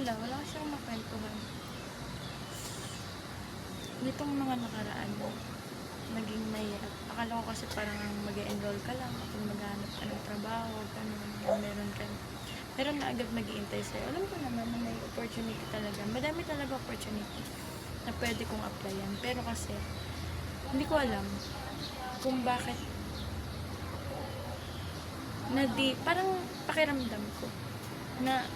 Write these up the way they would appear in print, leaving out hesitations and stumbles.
wala kasi akong makwentuhan. Nitong mga nakaraan, naging mahirap. Akala ko kasi parang mag-enroll ka lang kapag maghanap ka ng trabaho, ganun, meron na agad mag-iintay sa'yo. Alam ko naman na may opportunity talaga. Madami talaga opportunity na pwede kong applyan. Pero kasi, hindi ko alam kung bakit parang pakiramdam ko na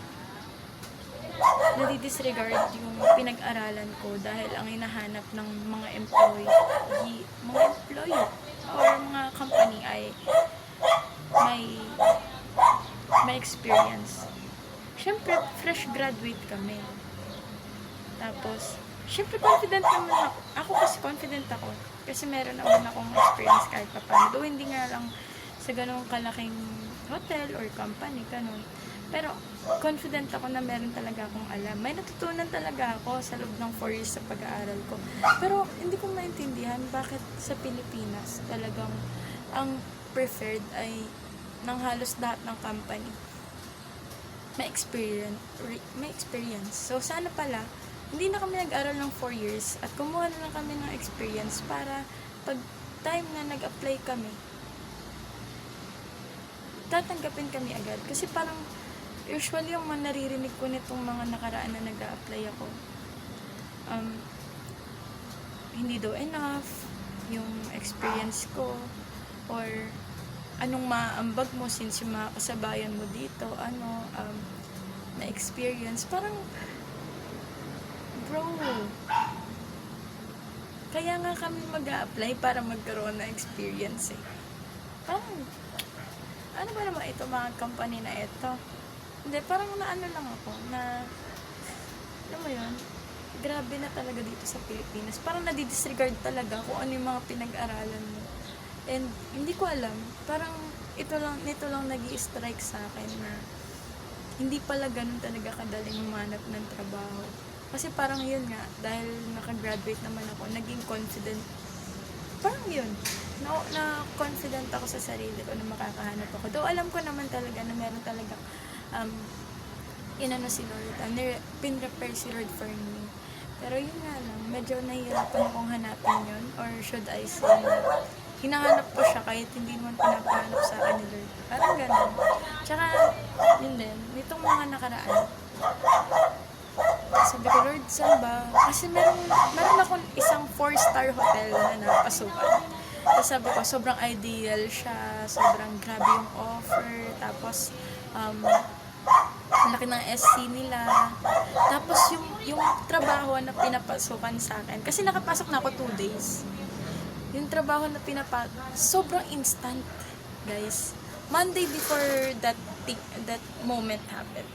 nadi-disregard yung pinag-aralan ko dahil ang hinahanap ng mga employee or mga company ay may experience. Siyempre, fresh graduate kami. Tapos, siyempre confident naman ako. Ako kasi confident ako. Kasi meron naman akong experience kahit pa paano. Though hindi nga lang sa ganong kalaking hotel or company, ganun. Pero, confident ako na meron talaga akong alam. May natutunan talaga ako sa loob ng 4 years sa pag-aaral ko. Pero, hindi ko maintindihan bakit sa Pilipinas talagang ang preferred ay ng halos lahat ng company. May experience. So, sana pala, hindi na kami nag-aral ng 4 years at kumuha na lang kami ng experience para pag time na nag-apply kami, tatanggapin kami agad. Kasi parang, usually yung naririnig ko nitong mga nakaraan na nag-a-apply ako, hindi daw enough yung experience ko or anong maaambag mo since yung mga kasabayan mo dito, na experience. Parang, bro, kaya nga kami mag-a-apply para magkaroon ng experience eh. Parang, ano ba naman ito mga company na ito? Hindi, parang naano lang ako na, alam mo yun, grabe na talaga dito sa Pilipinas. Parang nadi-disregard talaga kung ano yung mga pinag-aralan mo. And hindi ko alam, parang nito lang nag-i-strike sa akin na hindi pala ganun talaga kadaling humanap ng trabaho. Kasi parang yun nga, dahil nakagraduate naman ako, naging confident. Parang yun, na confident ako sa sarili ko na makakahanap ako. Though alam ko naman talaga na meron talaga inano si Lord, pin-prepare si Lord for me. Pero yun nga lang, medyo nahihirapan akong hanapin yun, or should I say, hinahanap ko siya kahit hindi naman pinapahanap sa akin ni Lord. Parang ganun. Tsaka, yun din, nitong mga nakaraan, sabi ko, Lord, saan ba? Kasi meron akong isang 4-star hotel na napasukan. Tapos sabi ko, sobrang ideal siya, sobrang grabe yung offer, tapos, laki ng SC nila. Tapos yung trabaho na pinapasukan sa akin, kasi nakapasok na ako 2 days. Yung trabaho na sobrang instant, guys. Monday before that moment happened,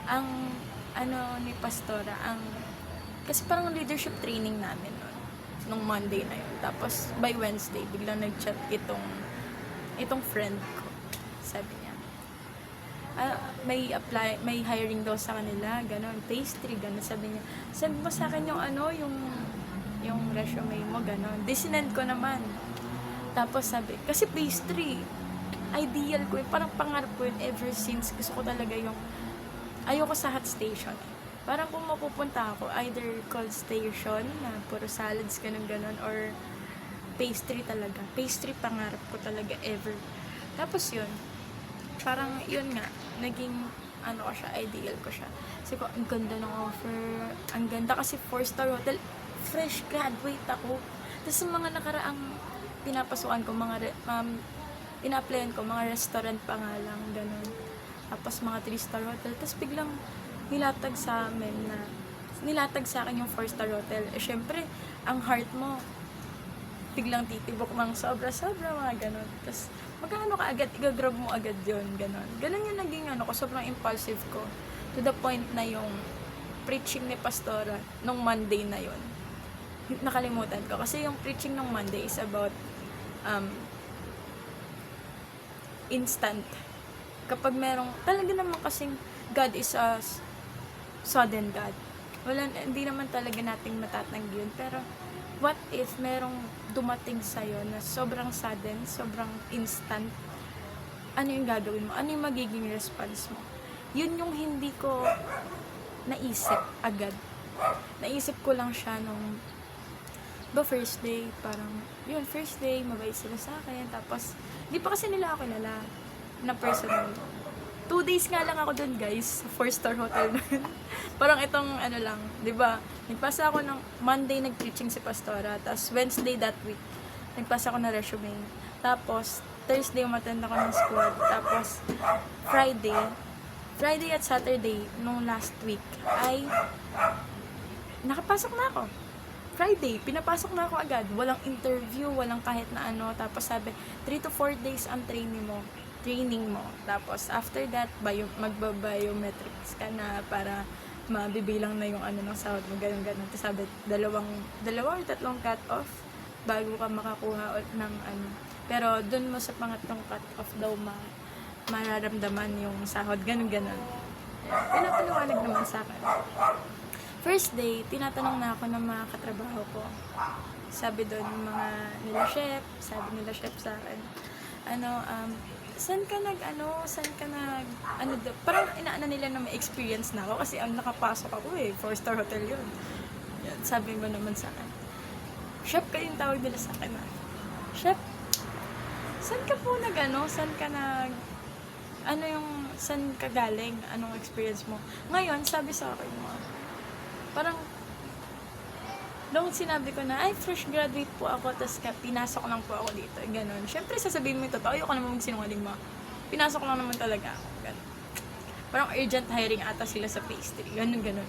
ang ni Pastora, kasi parang leadership training namin nung Monday na yun. Tapos by Wednesday, biglang nag-chat itong friend ko. Sabi niya, may hiring daw sa kanila, gano'n, pastry, gano'n. Sabi niya, send mo sa akin yung resume mo, gano'n. Sinend ko naman. Tapos sabi, kasi pastry, ideal ko yun, parang pangarap ko yun ever since. Gusto ko talaga ayoko sa hot station. Parang kung mapupunta ako, either cold station, na puro salads, gano'n, or pastry talaga. Pastry, pangarap ko talaga ever. Tapos yun, parang yun nga, naging ko siya, ideal ko siya. Kasi ko, ang ganda ng offer, ang ganda kasi 4-star hotel, fresh graduate ako. Tapos sa mga nakaraang pinapasukan ko, ina-applyan ko, mga restaurant pa nga lang, gano'n. Tapos mga 3-star hotel, tapos biglang nilatag sa akin yung 4-star hotel. Eh, syempre, ang heart mo, biglang titibok ng sobra-sobra, mga gano'n. Tapos, magkano ka agad, i-grab mo agad yun, gano'n. Gano'n yung naging ko, sobrang impulsive ko. To the point na yung preaching ni Pastora nung Monday na yun, nakalimutan ko. Kasi yung preaching nung Monday is about instant. Kapag talaga naman kasing God is a sudden God. Hindi naman talaga nating matatanggi yun. Pero, what if merong dumating sa'yo na sobrang sudden, sobrang instant? Ano yung gagawin mo? Ano yung magiging response mo? Yun yung hindi ko naisip agad. Naisip ko lang siya nung first day, parang, yun, first day, mabait sila sa akin. Tapos, di pa kasi nila ako kilala na personal. 2 days nga lang ako dun, guys, sa 4-star hotel na yun. Parang itong, ano lang, di ba? Nagpasa ako ng Monday, nag-preaching si Pastora. Tapos, Wednesday that week, nagpasa ako na resume. Tapos, Thursday, umattend ako ng squad. Tapos, Friday at Saturday, nung last week, ay nakapasok na ako. Friday, pinapasok na ako agad. Walang interview, walang kahit na ano. Tapos sabi, 3 to 4 days ang training mo. Tapos after that, magba-biometrics ka na para mabibilang na yung ano ng sahod mo. Ganun. Tapos sabi, dalawa or tatlong cut-off bago ka makakuha ng ano. Pero dun mo sa pangatlong cut-off daw mararamdaman yung sahod. Ganun. Pinapaliwanag naman sa akin. First day, tinatanong na ako ng mga katrabaho ko. Sabi doon yung mga sabi nila chef sa akin, saan ka parang inaano nila na may experience na ako kasi ang nakapasok ako 4-star hotel yun. Yan, sabi mo naman sa akin, chef kayo yung tawag nila sa akin chef, saan ka galing, anong experience mo? Ngayon, sabi sa akin parang, nung sinabi ko na, fresh graduate po ako, tapos pinasok lang po ako dito, gano'n. Siyempre, sasabihin mo ito, ayoko naman magsinungaling mo. Pinasok lang naman talaga ako, gano'n. Parang urgent hiring ata sila sa pastry, gano'n.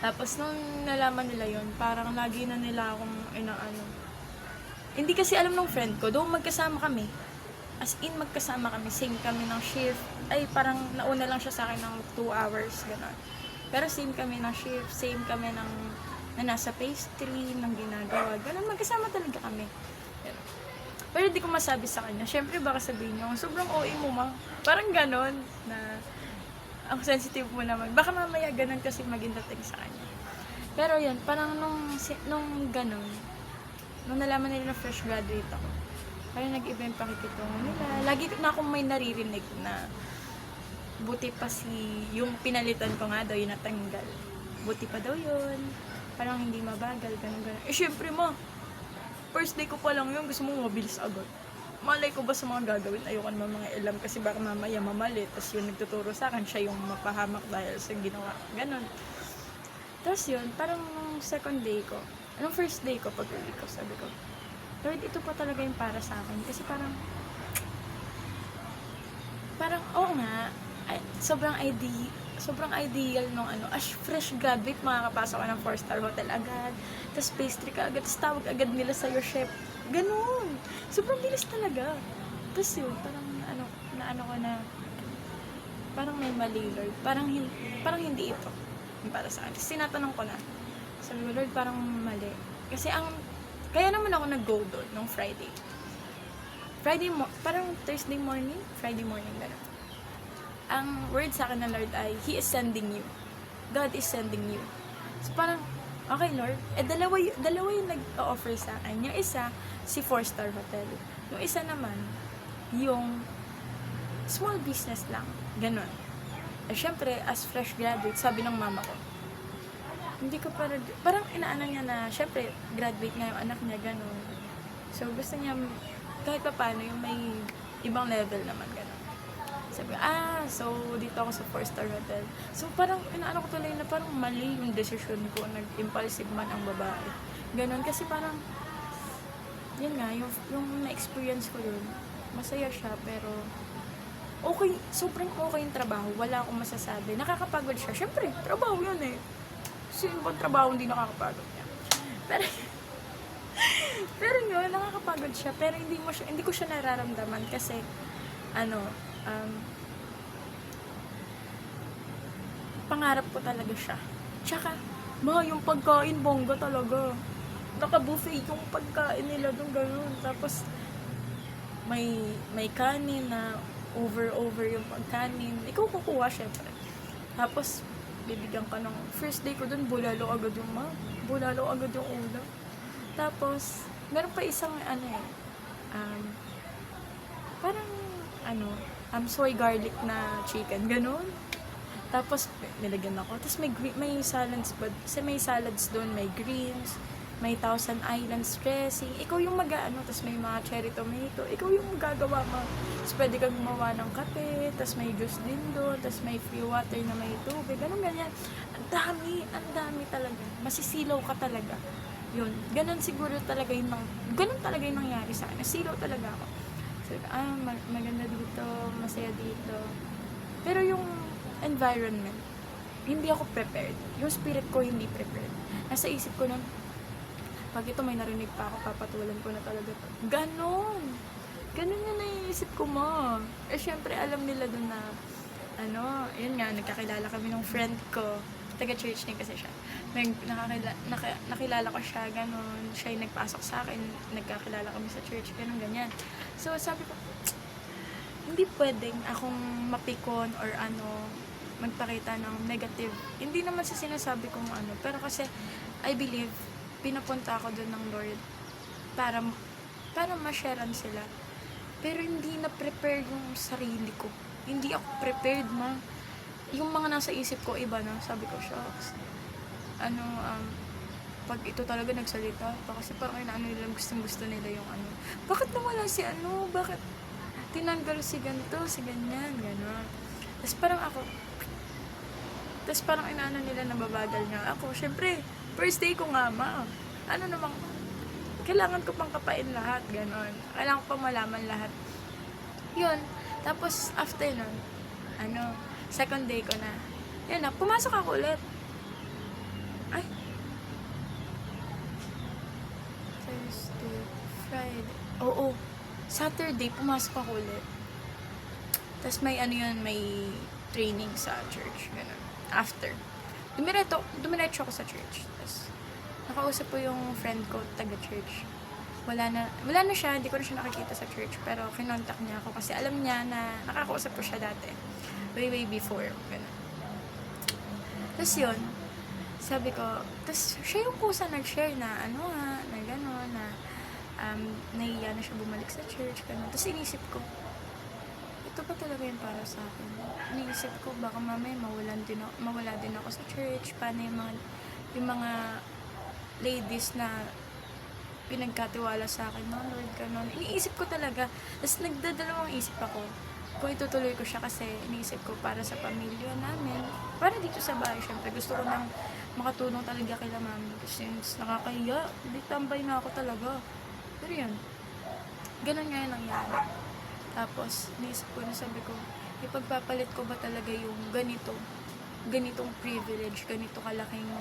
Tapos, nung nalaman nila yon, parang lagi na nila akong inaano. Hindi kasi alam ng friend ko, doon magkasama kami. As in, magkasama kami, same kami ng shift. Parang nauna lang siya sa akin ng 2 hours, gano'n. Pero same kami ng shift, same kami na nasa pastry, ng ginagawa. Ganun, magkasama talaga kami. Ganun. Pero di ko masabi sa kanya. Siyempre, baka sabihin niyo, sobrang OA mo, ma. Parang ganun, na ang sensitive mo naman. Baka mamaya ganun kasi maging dating sa kanya. Pero yun, parang nung ganun, nung nalaman nila na fresh graduate ako, parang nag-iba yung pakikitungo nila. Lagi na akong may naririnig na buti pa yung pinalitan ko nga daw, yung natanggal. Buti pa daw yun. Parang hindi mabagal, ganun. Syempre first day ko pa lang yun, gusto mo mabilis agad. Malay ko ba sa mga gagawin? Ayoko naman mga ilam kasi baka mamaya mamali. Tapos yung nagtuturo sa akin, siya yung mapahamak dahil sa ginawa. Ganun. Tapos yun, parang second day ko, first day ko, pag-uwi ko, sabi ko, Lord, ito pa talaga yung para sa akin. Kasi parang, oo nga, sobrang ideal nung as fresh graduate, makakapasok ka ng 4-star hotel agad, tapos pastry ka agad, tapos tawag agad nila sa'yo, chef. Ganun. Sobrang bilis talaga. Tapos yun, parang parang may mali, Lord. Parang hindi ito yung para sa akin. Tapos tinatanong ko na, sabi ko, Lord, parang mali. Kasi kaya naman ako nag-go doon nung Friday. Parang Thursday morning, Friday morning, gano'n. Ang word sa akin ng Lord ay, He is sending you. God is sending you. So parang, okay Lord, dalawa yung nag-offer sa akin. Yung isa, si 4-star hotel. Yung isa naman, yung small business lang. Ganon. Syempre, as fresh graduate, sabi ng mama ko, hindi ko parang inaano niya na, syempre, graduate nga yung anak niya, ganon. So, gusto niya, kahit pa paano, yung may ibang level naman, ganon. Sabi, so dito ako sa 4-star hotel. So parang inaano ko tuloy na parang mali yung decision ko, nag-impulsive man ang babae. Ganon, kasi parang yun nga, yung na-experience ko yun, masaya siya, pero okay, sobrang okay yung trabaho, wala akong masasabi. Nakakapagod siya, syempre, trabaho yun sino bang trabaho hindi nakakapagod niya? Pero yun, nakakapagod siya, pero hindi ko siya nararamdaman kasi pangarap ko talaga siya. Tsaka, yung pagkain, bongga talaga. Naka-buffet yung pagkain nila doon, gano'n. Tapos, may kanin na over yung pagkanin. Ikaw kukuha, syempre. Tapos, bibigyan ka ng first day ko doon, bulalo agad yung ulam. Tapos, meron pa isang parang soy garlic na chicken, ganun. Tapos, nilagyan ako. Tapos may salads ba? Kasi may salads doon, may greens, may Thousand Islands dressing. Ikaw yung tapos may mga cherry tomato. Ikaw yung magagawa mo. Tapos pwede kang gumawa ng kape, tapos may juice din doon, tapos may free water na may tubig. Ganun, ganyan. Ang dami talaga. Masisilaw ka talaga. Yun. Ganun talaga yung nangyari sa akin. Nasilaw talaga ako. So, maganda dito, masaya dito. Pero yung environment, hindi ako prepared. Yung spirit ko hindi prepared. Nasa isip ko nun, pag ito may narinig pa ako, papatulan ko na talaga to. Ganon yung naiisip ko mo. Syempre alam nila dun na yun nga, nagkakilala kami ng friend ko, taga-church din kasi siya. Nakilala ko siya, ganon. Siya yung nagpasok sa akin, nagkakilala kami sa church, ganon, ganyan. So sabi ko, hindi pwedeng akong mapikon or magpakita ng negative. Hindi naman sa sinasabi kong pero kasi I believe pinapunta ako doon ng Lord para ma-sharean sila. Pero hindi na prepare yung sarili ko. Hindi ako prepared yung mga nasa isip ko iba na. Sabi ko, shucks. Pag ito talaga nagsalita, kasi parang nila gustong-gusto nila yung bakit nawala si bakit tinanggal si ganito, si ganyan, gano'n. Tapos parang nila nababagal nga ako. Syempre, first day ko nga, kailangan ko pang kapain lahat, gano'n. Kailangan ko pang malaman lahat. Yun. Tapos, after nun, second day ko na, yun na, pumasok ako ulit. Ay. Thursday, Friday. Oo. Saturday, pumasok ako ulit. Tapos may may training sa church, gano'n. After. Dumiretso ako sa church. Tapos, nakausap ko yung friend ko, taga-church. Wala na siya, hindi ko na siya nakikita sa church. Pero, kinontak niya ako kasi alam niya na nakakausap ko siya dati. Way before. Gano'n. Tapos yun, sabi ko, tapos siya yung kusa nag-share na na gano'n, na nahiya na siya bumalik sa church, gano'n. Tapos inisip ko, ito ba talaga yung para sa akin? Iniisip ko, baka mamaya mawala din ako sa church. Paano yung mga ladies na pinagkatiwala sa akin, Lord, gano'n. Iniisip ko talaga. Tapos nagdadalawang isip ako kung itutuloy ko siya kasi iniisip ko para sa pamilya namin. Para dito sa bahay, syempre. Gusto ko nang makatulong talaga kila mami. Kasi nakakahiya. Hindi tambay na ako talaga. Pero yun. Ganun nga yung nangyari. Tapos, naisip ko na sabi ko, ipagpapalit ko ba talaga yung ganitong privilege, ganito kalaking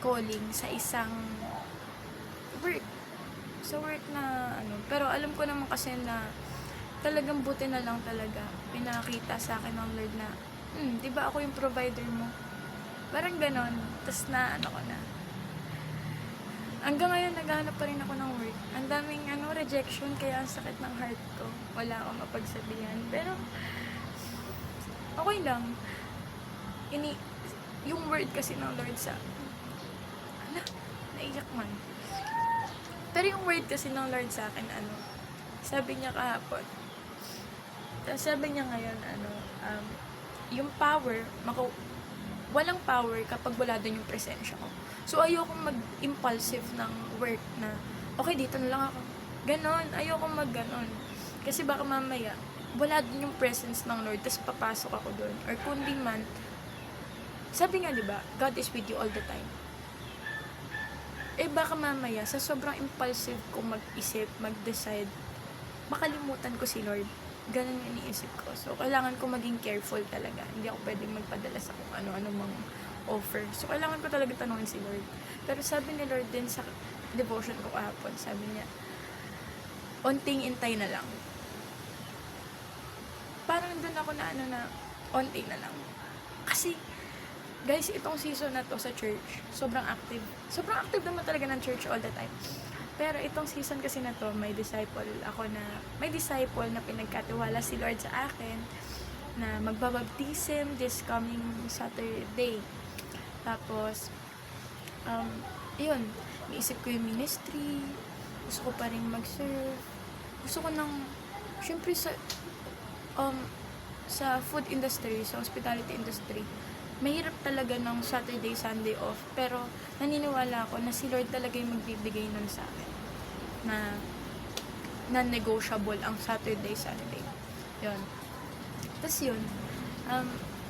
calling sa isang work. Sa work na Pero alam ko naman kasi na talagang buti na lang talaga pinakita sa akin ng Lord na, di ba ako yung provider mo? Parang ganon. Tapos ko na. Hanggang ngayon, naghahanap pa rin ako ng work. Ang daming rejection, kaya ang sakit ng heart ko. Wala akong mapagsabihan. Pero, okay lang. Yung word kasi ng Lord sa naiyak man. Pero yung word kasi ng Lord sa akin, sabi niya kahapon. Tapos sabi niya ngayon, yung power, walang power kapag wala doon yung presensya ko. So, ayokong mag-impulsive ng work na, okay, dito na lang ako. Ganon. Ayokong mag-ganon. Kasi baka mamaya, wala din yung presence ng Lord, tapos papasok ako doon. Or kundi man, sabi nga, diba, God is with you all the time. Baka mamaya, sa sobrang impulsive ko mag-isip, mag-decide, makalimutan ko si Lord. Ganon yung iniisip ko. So, kailangan ko maging careful talaga. Hindi ako pwedeng magpadala sa kung ano-ano mang offer. So, kailangan ko talaga tanungin si Lord. Pero sabi ni Lord din sa devotion ko kahapon, sabi niya, onting intay na lang. Parang doon ako na onting na lang. Kasi, guys, itong season na to sa church, sobrang active. Sobrang active naman talaga ng church all the time. Pero itong season kasi na to, may disciple na pinagkatiwala si Lord sa akin na magbabaptism this coming Saturday. Tapos, yun, naisip ko yung ministry, gusto ko pa rin mag-serve, gusto ko nang syempre sa food industry, sa hospitality industry, mahirap talaga ng Saturday, Sunday off. Pero naniniwala ako na si Lord talaga yung magbibigay nun sa akin. Na non-negotiable ang Saturday, Sunday. Yun. Tapos yun,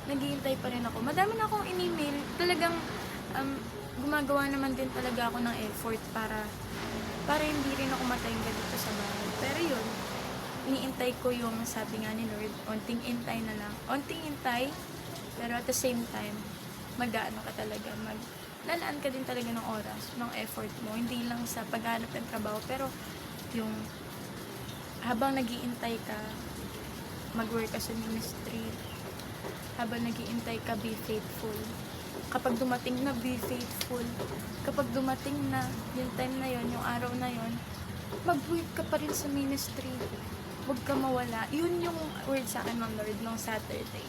naghihintay pa rin ako. Madami na akong in-email. Talagang gumagawa naman din talaga ako ng effort para hindi rin ako matainga dito sa bahay. Pero yun, iniintay ko yung sabi nga ni Lord, onting intay na lang. Onting intay, pero at the same time, mag-ano ka talaga, lalaan ka din talaga ng oras, ng effort mo. Hindi lang sa paghanap ng trabaho, pero yung habang nag-iintay ka, mag-work ka sa ministry. Habang nag-iintay ka, be faithful. Kapag dumating na, be faithful. Kapag dumating na, yung time na yon, yung araw na yon, mag-work ka pa rin sa ministry. Huwag ka mawala. Yun yung word sa akin ng Lord nung Saturday.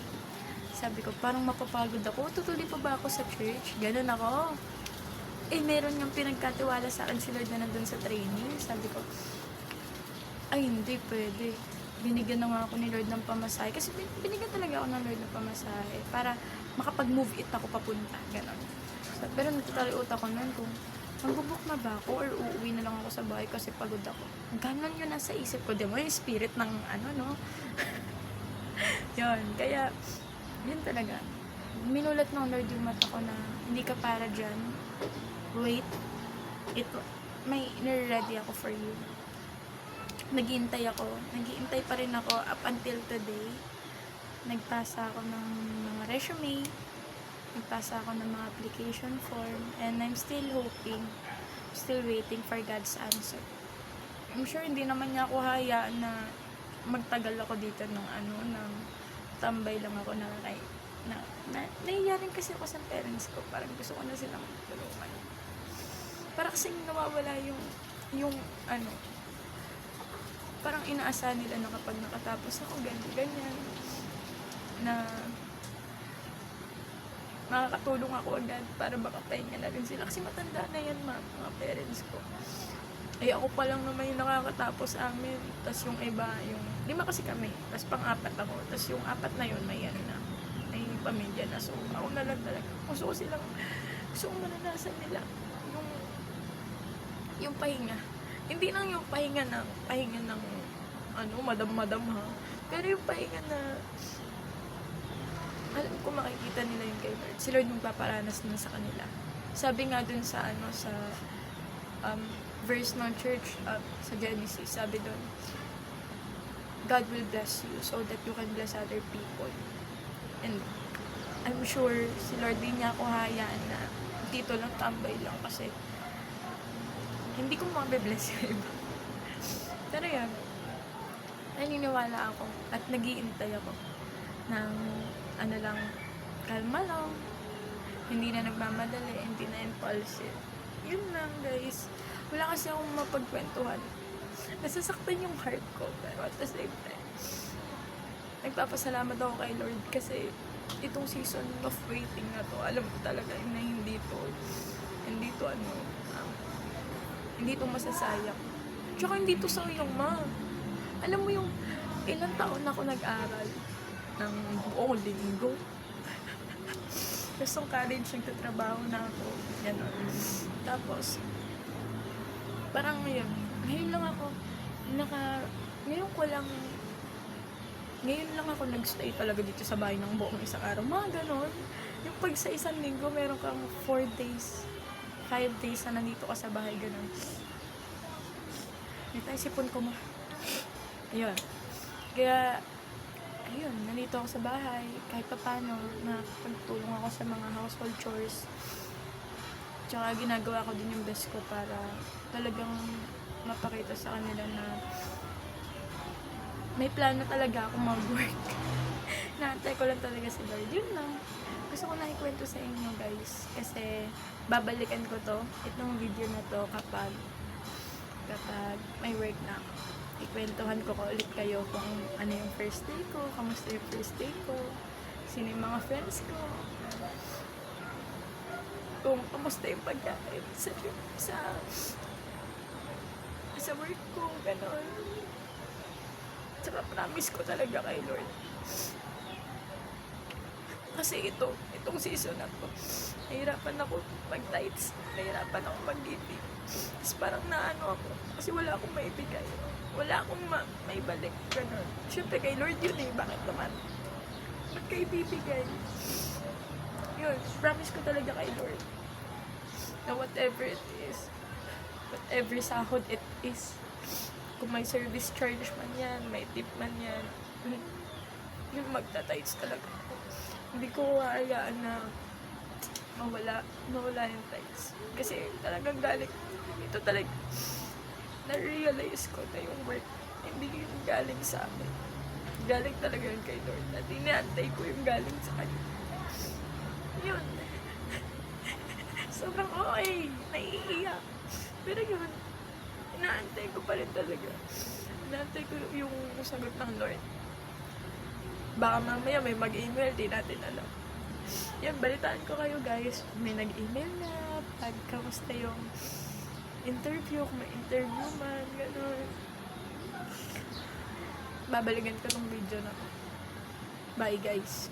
Sabi ko, parang mapapagod ako. Tutuloy pa ba ako sa church? Ganun ako. Meron yung pinagkatiwala sa akin si Lord na nandun sa training. Sabi ko, ay hindi pwede. Binigyan na nga ako ni Lord ng pamasahe. Kasi binigyan talaga ako ng Lord ng pamasahe para makapag-move it ako papunta. Ganon. So, pero natutali utak ko nun kung mag-book na ba ako or uuwi na lang ako sa bahay kasi pagod ako. Ganon yun nasa isip ko. Di mo yung spirit ng ano, no? Yun. Kaya, yun talaga. Minulat ng Lord yung mata ko na hindi ka para dyan. Wait. May ready ako for you. Naghihintay pa rin ako up until today. Nagpasa ako ng mga resume, nagpasa ako ng mga application form, and I'm still hoping, still waiting for God's answer. I'm sure hindi naman niya ako hayaan na magtagal ako dito ng tambay lang ako na nahiyarin kasi ako sa parents ko. Parang gusto ko na silang tulungan. Para kasi nawawala yung parang inaasahan nila na kapag nakatapos ako, ganyan, na makakatulong ako agad para makapahinga na rin sila. Kasi matanda na yan, mga parents ko. Ako pa lang naman yung nakakatapos amin. Tapos yung iba, 5 kasi kami. Tapos pang-4 ako. Tapos yung 4 na yun, may pamilya na. So, ako na lang talaga. Gusto ko mananasan nila yung pahinga. Hindi lang yung pahinga ng madam-madam ha. Pero yung pahinga na alam ko makikita nila yung kay Lord. Si Lord magpaparanas nun sa kanila. Sabi nga dun sa verse ng church sa Genesis, sabi dun, God will bless you so that you can bless other people. And I'm sure si Lord din niya ako hayaan na dito lang tambay lang kasi hindi ko mabe-bless yung iba. Pero yan, naniniwala ako at nag-iintay ako ng kalma lang, hindi na nagmamadali, hindi na impulsive. Yun lang guys. Wala kasi akong mapagkwentuhan. Nasasaktan yung heart ko, pero at the same time, nagpapasalamat ako kay Lord kasi itong season of waiting na to, alam ko talaga na hindi to masasayang. Tsaka hindi to sayang, ma. Alam mo yung ilang taon ako nag-aral ng buong linggo. Tapos yung college, nagtatrabaho na ako. Ganon. Tapos, parang ngayon lang ako ngayon lang ako nagstay talaga dito sa bahay ng buong isang araw. Mga ganon. Yung pag sa isang linggo, meron kang 4 days, 5 days na nandito ka sa bahay, ganon. May tayo sipon ko mo. Ayun. Kaya, ayun, nandito ako sa bahay. Kahit pa paano, nakapagtulong ako sa mga household chores. Tsaka ginagawa ko din yung best ko para talagang mapakita sa kanila na may plano talaga ako mag-work. Naantay ko lang talaga si Lord. Yun lang. Gusto ko na ikwento sa inyo guys. Kasi babalikan ko to, itong video na to kapag may work na ako. Ikwentuhan ko ulit kayo kung ano yung first day ko, kamusta yung first day ko, sino yung mga friends ko, kung kamusta yung pagkain sa work ko, gano'n. Tsaka promise ko talaga kay Lord. Kasi itong season na to, nahirapan ako mag-tights, nahirapan ako mag-giving. Tapos parang naano ako, kasi wala akong maibigay. Wala akong maibalik, ganun. Siyempre kay Lord yun eh, bakit naman? Ba't kayo bibigay? Yun, promise ko talaga kay Lord na whatever it is, whatever sahod it is, kung may service charge man yan, may tip man yan, yung magta-tights talaga ako. Hindi ko haayaan na mawala yung tights. Kasi talagang galing, ito talaga, na-realize ko na yung work, hindi yung galing sa amin. Galing talaga yun kay Lord. At inaantay ko yung galing sa kanya. Yun. Sobrang okay. Naiiyak. Pero yun, inaantay ko pa rin talaga. Inaantay ko yung sagot ng Lord. Baka mamaya may mag-email, di natin alam. Yan, balitaan ko kayo guys. May nag-email na, pag kamusta yung interview, kung may interview man, gano'n. Babalikan ko tong video na. Bye guys.